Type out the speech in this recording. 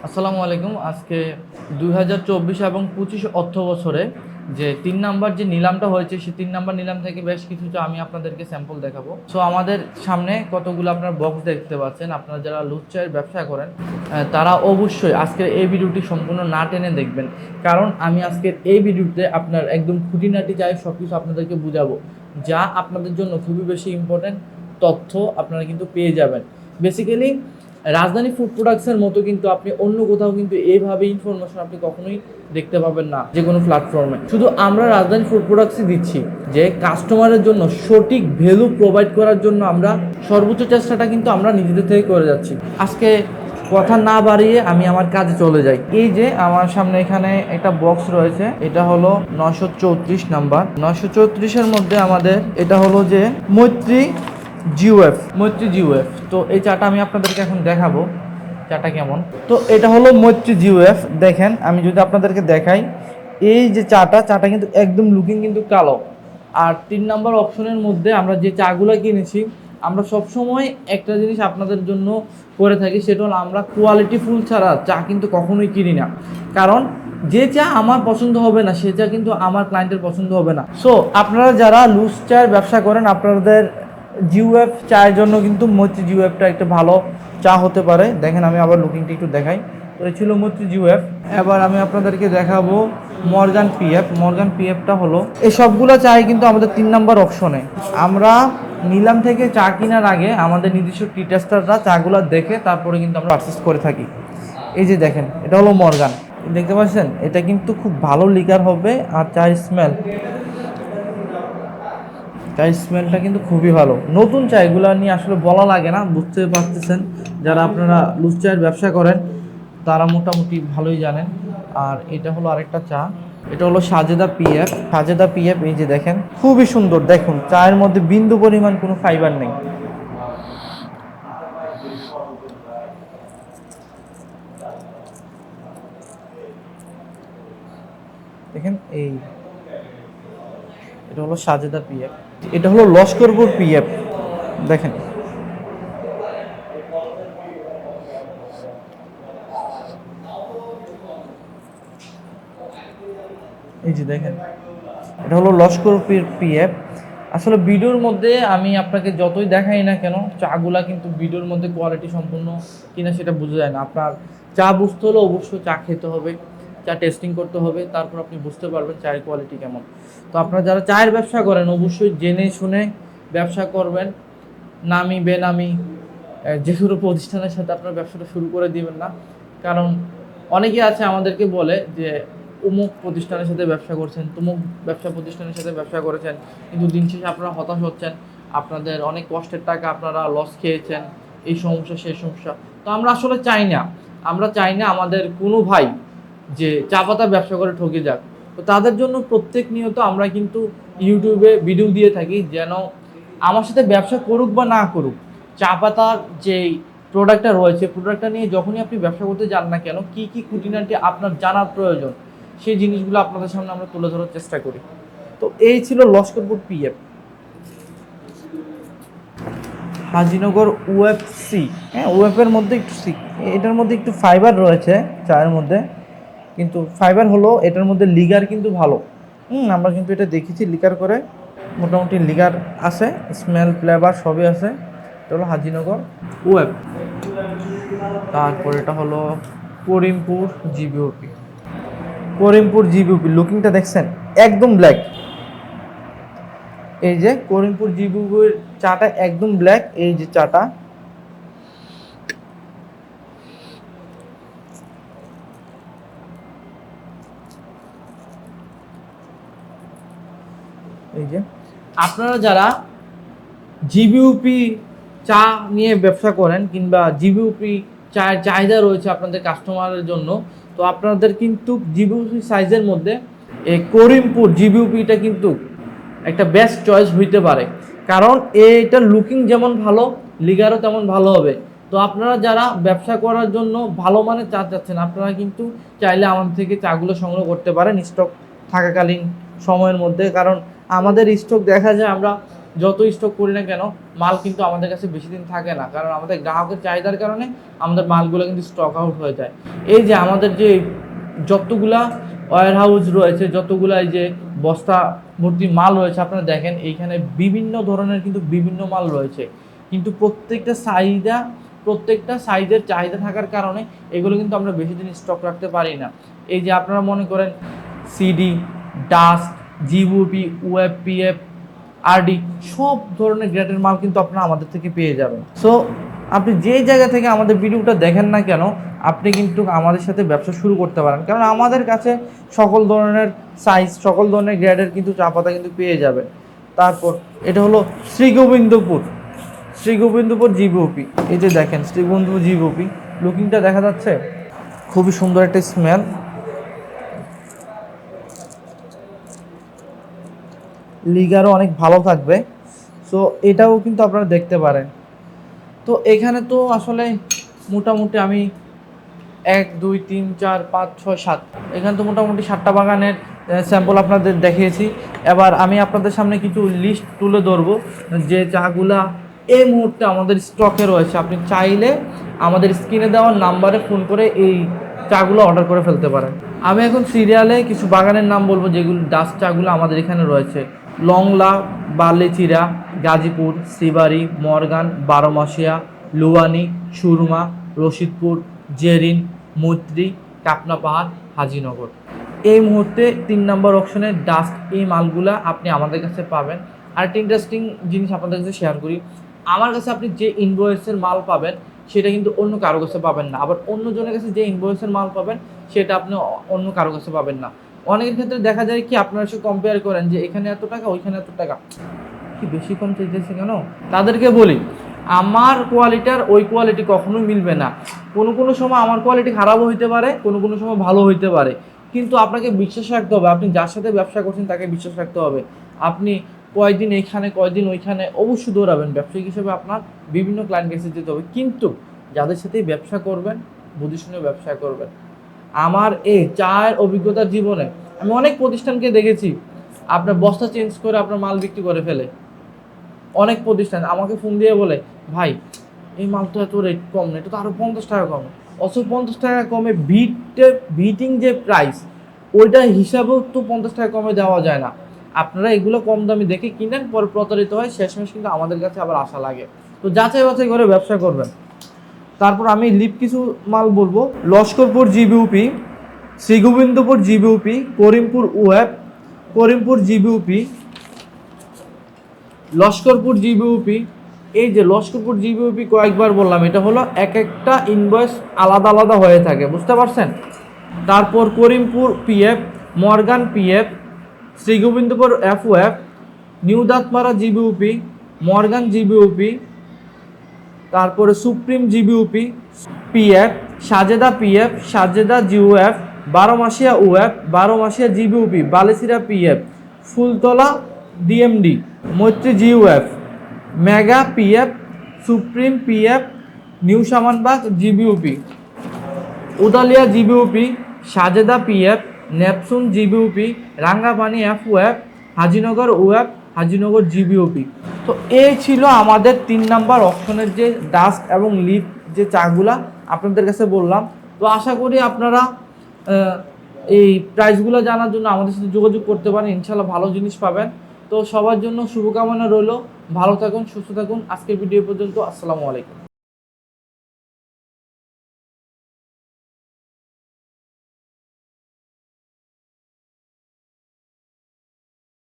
আসসালামু আলাইকুম। আজকে 2024 এবং 25 অর্থ বছরে যে 3 নাম্বার যে নিলামটা হয়েছে সেই 3 নাম্বার নিলাম থেকে বেশ কিছু আমি আপনাদেরকে স্যাম্পল দেখাবো। সো আমাদের সামনে কতগুলো আপনার বক্স দেখতে পাচ্ছেন। আপনারা যারা লুচ্চায়ের ব্যবসা করেন তারা অবশ্যই আজকের এই ভিডিওটি সম্পূর্ণ না টেনে দেখবেন, কারণ আমি আজকের এই ভিডিওতে আপনার একদম খুঁটিনাটি চাই সব কিছু আপনাদেরকে বুঝাবো, যা আপনাদের জন্য খুবই বেশি ইম্পর্ট্যান্ট তথ্য আপনারা কিন্তু পেয়ে যাবেন। বেসিক্যালি রাজধানী ফুড প্রোডাক্টসের মতো কিন্তু আপনি অন্য কোথাও কিন্তু এইভাবে ইনফরমেশন আপনি কখনোই দেখতে পাবেন না যে কোনো প্ল্যাটফর্মে। শুধু আমরা রাজধানী ফুড প্রোডাক্টসই দিচ্ছি যে কাস্টমারের জন্য সঠিক ভ্যালু প্রোভাইড করার জন্য আমরা সর্বোচ্চ চেষ্টাটা কিন্তু আমরা নিজেদের থেকে করে যাচ্ছি। আজকে কথা না বাড়িয়ে আমি আমার কাজে চলে যাই। এই যে আমার সামনে এখানে একটা বক্স রয়েছে, এটা হলো 934 নাম্বার। 934-এর মধ্যে আমাদের এটা হলো যে মৈত্রী জিওএফ। তো এই চাটা আমি আপনাদেরকে এখন দেখাবো চাটা কেমন। তো এটা হলো মৈত্রী জিওএফ। দেখেন আমি যদি আপনাদেরকে দেখাই, এই যে চাটা কিন্তু একদম লুকিং কিন্তু কালো। আর 3 নাম্বার অপশনের মধ্যে আমরা যে চাগুলো কিনেছি, আমরা সবসময় একটা জিনিস আপনাদের জন্য করে থাকি, সেটা হলো আমরা কোয়ালিটি ফুল ছাড়া চা কিন্তু কখনোই কিনি না। কারণ যে চা আমার পছন্দ হবে না সে চা কিন্তু আমার ক্লায়েন্টের পছন্দ হবে না। সো আপনারা যারা লুজ চায়ের ব্যবসা করেন, আপনাদের জিওএফ চায়ের জন্য কিন্তু মৈত্রী জিওএফটা একটা ভালো চা হতে পারে। দেখেন আমি আবার লুকিংটা একটু দেখাই। তো এই ছিল মৈত্রী জিওএফ। এবার আমি আপনাদেরকে দেখাবো মর্গান পিএফটা হলো, এই সবগুলো চাই কিন্তু আমাদের 3 নাম্বার অপশনে। আমরা নিলাম থেকে চা কেনার আগে আমাদের নিজস্ব টি টেস্টাররা চাগুলো দেখে তারপরে কিন্তু আমরা পারচেস করে থাকি। এই যে দেখেন এটা হলো মর্গান, দেখতে পাচ্ছেন এটা কিন্তু খুব ভালো লিকার হবে। আর চায়ের স্মেলটা কিন্তু খুবই ভালো। নতুন চা এগুলো নিয়ে আসলে বলা লাগে না, বুঝতে পারতেছেন। যারা আপনারা লুজ চায়ের ব্যবসা করেন তারা মোটামুটি ভালোই জানেন। আর এটা হলো আরেকটা চা, এটা হলো সাজেদা পিএফ। এই যে দেখেন খুবই সুন্দর, দেখুন চায়ের মধ্যে বিন্দু পরিমাণ কোনো ফাইবার নেই। দেখেন এটা হলো সাজেদা পিএফ, এটা হলো লস্করপুর পিএফ। দেখেন এই যে দেখেন এটা হলো লস্করপুর পিএফ। আসলে ভিডিওর মধ্যে আমি আপনাকে যতই দেখাই না কেন, চাগুলা কিন্তু ভিডিওর মধ্যে কোয়ালিটি সম্পূর্ণ কিনা সেটা বোঝা যায় না। আপনার চা বুঝতে হলে অবশ্যই চা খেতে হবে, চা টেস্টিং করতে হবে, তারপর আপনি বুঝতে পারবেন চায়ের কোয়ালিটি কেমন। তো আপনারা যারা চায়ের ব্যবসা করেন অবশ্যই জেনে শুনে ব্যবসা করবেন। নামি বেনামি যে কোনো প্রতিষ্ঠানের সাথে আপনার ব্যবসাটা শুরু করে দিবেন না। কারণ অনেকে আছে আমাদেরকে বলে যে অমুক প্রতিষ্ঠানের সাথে ব্যবসা করছেন, তমুক ব্যবসা প্রতিষ্ঠানের সাথে ব্যবসা করেছেন, কিন্তু দিন শেষে আপনারা হতাশ হচ্ছেন, আপনাদের অনেক কষ্টের টাকা আপনারা লস খেয়েছেন, এই সমস্যা সেই সমস্যা। তো আমরা আসলে চাই না আমাদের কোনো ভাই যে চা পাতা ব্যবসা করে ঠকে যাক। তো তাদের জন্য প্রত্যেক নিয়ত আমরা কিন্তু ইউটিউবে ভিডিও দিয়ে থাকি, যেন আমার সাথে ব্যবসা করুক বা না করুক, চা পাতার যেই প্রোডাক্টটা রয়েছে, প্রোডাক্টটা নিয়ে যখনই আপনি ব্যবসা করতে যান না কেন, কী কী খুঁটিনাটি আপনার জানার প্রয়োজন, সেই জিনিসগুলো আপনাদের সামনে আমরা তুলে ধরার চেষ্টা করি। তো এই ছিল লস্করপুর পিএফ। হাজিনগর ওএফসি, হ্যাঁ ওএফের মধ্যে একটু এটার মধ্যে একটু ফাইবার রয়েছে চায়ের মধ্যে, কিন্তু ফাইবার হলো এটার মধ্যে লিগার কিন্তু ভালো। আমরা কিন্তু এটা দেখেছি লিগার করে, মোটামুটি লিগার আছে, স্মেল ফ্লেভার সবই আছে। এটা হলো হাজিনগর ওয়েব। তারপর এটা হলো করিমপুর জিবিওপি। লুকিংটা দেখছেন একদম ব্ল্যাক। এই যে করিমপুর জিবিওপির চাটা একদম ব্ল্যাক। এই যে চাটা এই যে আপনারা যারা জিবিওপি চা নিয়ে ব্যবসা করেন কিংবা জিবিওপি চায়ের চাহিদা রয়েছে আপনাদের কাস্টমারের জন্য, তো আপনাদের কিন্তু জিবিওপি সাইজের মধ্যে এই করিমপুর জিবিওপিটা কিন্তু একটা বেস্ট চয়েস হইতে পারে। কারণ এইটার লুকিং যেমন ভালো, লিগারও তেমন ভালো হবে। তো আপনারা যারা ব্যবসা করার জন্য ভালো মানের চা চাচ্ছেন, আপনারা কিন্তু চাইলে আমাদের থেকে চাগুলো সংগ্রহ করতে পারেন স্টক থাকাকালীন সময়ের মধ্যে। কারণ আমাদের স্টক দেখা যায় আমরা যত স্টক করি না কেন মাল কিন্তু আমাদের কাছে বেশি দিন থাকে না, কারণ আমাদের গ্রাহকের চাহিদার কারণে আমাদের মালগুলো কিন্তু স্টক আউট হয়ে যায়। এই যে আমাদের যে যতগুলা ওয়্যার হাউস রয়েছে, যতগুলা এই যে বস্তা ভর্তি মাল রয়েছে, আপনারা দেখেন এইখানে বিভিন্ন ধরনের কিন্তু বিভিন্ন মাল রয়েছে, কিন্তু প্রত্যেকটা সাইজের চাহিদা থাকার কারণে এগুলো কিন্তু আমরা বেশি দিন স্টক রাখতে পারি না। এই যে আপনারা মনে করেন সিডি, ডাস্ট, জিওপি, ওএফপিএফ, আরডি সব ধরনের গ্রেডের মাল কিন্তু আপনারা আমাদের থেকে পেয়ে যাবেন। সো আপনি যেই জায়গা থেকে আমাদের ভিডিওটা দেখেন না কেন, আপনি কিন্তু আমাদের সাথে ব্যবসা শুরু করতে পারেন, কারণ আমাদের কাছে সকল ধরনের সাইজ, সকল ধরনের গ্রেডের কিন্তু চা পাতা কিন্তু পেয়ে যাবেন। তারপর এটা হলো শ্রীগোবিন্দপুর জিবিওপি। এই যে দেখেন শ্রীগোবিন্দপুর জিবিওপি, লুকিংটা দেখা যাচ্ছে, খুবই সুন্দর একটা স্মেল। লিগারও অনেক ভালো থাকবে। সো এটাও কিন্তু আপনারা দেখতে পারেন। তো এখানে তো আসলে মোটামুটি আমি 1 2 3 4 5 6 7 এখানে তো মোটামুটি 7টা বাগানের স্যাম্পল আপনাদের দেখিয়েছি। এবার আমি আপনাদের সামনে কিছু লিস্ট তুলে ধরবো যে চাগুলা এই মুহূর্তে আমাদের স্টকে রয়েছে। আপনি চাইলে আমাদের স্ক্রিনে দেওয়া নাম্বারে ফোন করে এই চাগুলো অর্ডার করে ফেলতে পারেন। আমি এখন সিরিয়ালে কিছু বাগানের নাম বলবো যেগুলো ডাস্ট চাগুলো আমাদের এখানে রয়েছে। লংলা, বার্লেচিরা, গাজীপুর, শ্রীবাড়ি, মর্গান, বারোমাসিয়া, লুয়ানি, সুরমা, রশিদপুর, জেরিন, মৈত্রী, কাপনা পাহাড়, হাজিনগর। এই মুহূর্তে 3 নম্বর অপশনে ডাস্ট এই মালগুলা আপনি আমাদের কাছে পাবেন। আর একটা ইন্টারেস্টিং জিনিস আপনাদের কাছে শেয়ার করি, আমার কাছে আপনি যে ইনভয়েসের মাল পাবেন সেটা কিন্তু অন্য কারো কাছে পাবেন না, আবার অন্য জনের কাছে যে ইনভয়েসের মাল পাবেন সেটা আপনি অন্য কারো কাছে পাবেন না। অনেকের ক্ষেত্রে দেখা যায় কি, আপনারা সে কম্পেয়ার করেন যে এখানে এত টাকা ওইখানে এত টাকা, কি বেশি কম চাইতেছে কেন? তাদেরকে বলি আমার কোয়ালিটির ওই কোয়ালিটি কখনোই মিলবে না। কোনো সময় আমার কোয়ালিটি খারাপও হইতে পারে, কোনো সময় ভালো হইতে পারে, কিন্তু আপনাকে বিশ্বাস রাখতে হবে। আপনি যার সাথে ব্যবসা করছেন তাকে বিশ্বাস রাখতে হবে। আপনি কয়দিন এখানে কয়দিন ওইখানে অবশ্যই দৌড়াবেন, ব্যবসায়িক হিসেবে আপনার বিভিন্ন ক্লায়েন্ট কাছে যেতে হবে, কিন্তু যাদের সাথেই ব্যবসা করবেন বুঝে শুনে ব্যবসা করবেন। আমার এই চায়ের অভিজ্ঞতার জীবনে আমি অনেক প্রতিষ্ঠানকে দেখেছি আপনার বস্তা চেঞ্জ করে আপনার মাল বিক্রি করে ফেলে। অনেক প্রতিষ্ঠান আমাকে ফোন দিয়ে বলে, ভাই এই মাল তো এত রেট কম না, এটা তো আরও 50 টাকা কম। অথচ 50 টাকা কমে বিটিং যে প্রাইস ওইটা হিসাবেও তো 50 টাকা কমে দেওয়া যায় না। আপনারা এগুলো কম দামি দেখে কিনেন, পরে প্রতারিত হয়, শেষমেশ কিন্তু আমাদের কাছে আবার আশা লাগে। তো যাচাই বাছাই করে ব্যবসা করবেন। তারপর আমি কিছু মাল বলবো। লস্করপুর জিবিউপি, শ্রীগোবিন্দপুর জিবিউপি, করিমপুর জিবিউপি, লস্করপুর জিবিউপি। এই যে লস্করপুর জিবিউপি কয়েকবার বললাম, এটা হলো এক একটা ইনভয়েস আলাদা আলাদা হয়ে থাকে, বুঝতে পারছেন? তারপর Karimpur PF, Morgan PF, Sreegobindapur FOF, new Dantmara GBUP, Morgan GBUP, তারপরে supreme GBUP PF, Sajeda GOF, Baromasia OF, Baromasia GBUP, Balesira PF, Fultala DMD, Maitri GOF, mega PF, supreme PF, new Samanbagh GBUP, Udalia GBUP, Sajeda PF, Nepsun GBUP, Rangapani FOF, Hajinagar OF, Hajinagar GBOP. তো এই ছিল আমাদের 3 নাম্বার অপশনের যে ডাস্ট এবং leaf যে চাগুলা আপনাদের কাছে বললাম। তো আশা করি আপনারা এই প্রাইসগুলো জানার জন্য আমাদের সাথে যোগাযোগ করতে পারেন, ইনশাল্লাহ ভালো জিনিস পাবেন। তো সবার জন্য শুভকামনা রইল, ভালো থাকুন, সুস্থ থাকুন। আজকের ভিডিও পর্যন্ত, আসসালামু আলাইকুম।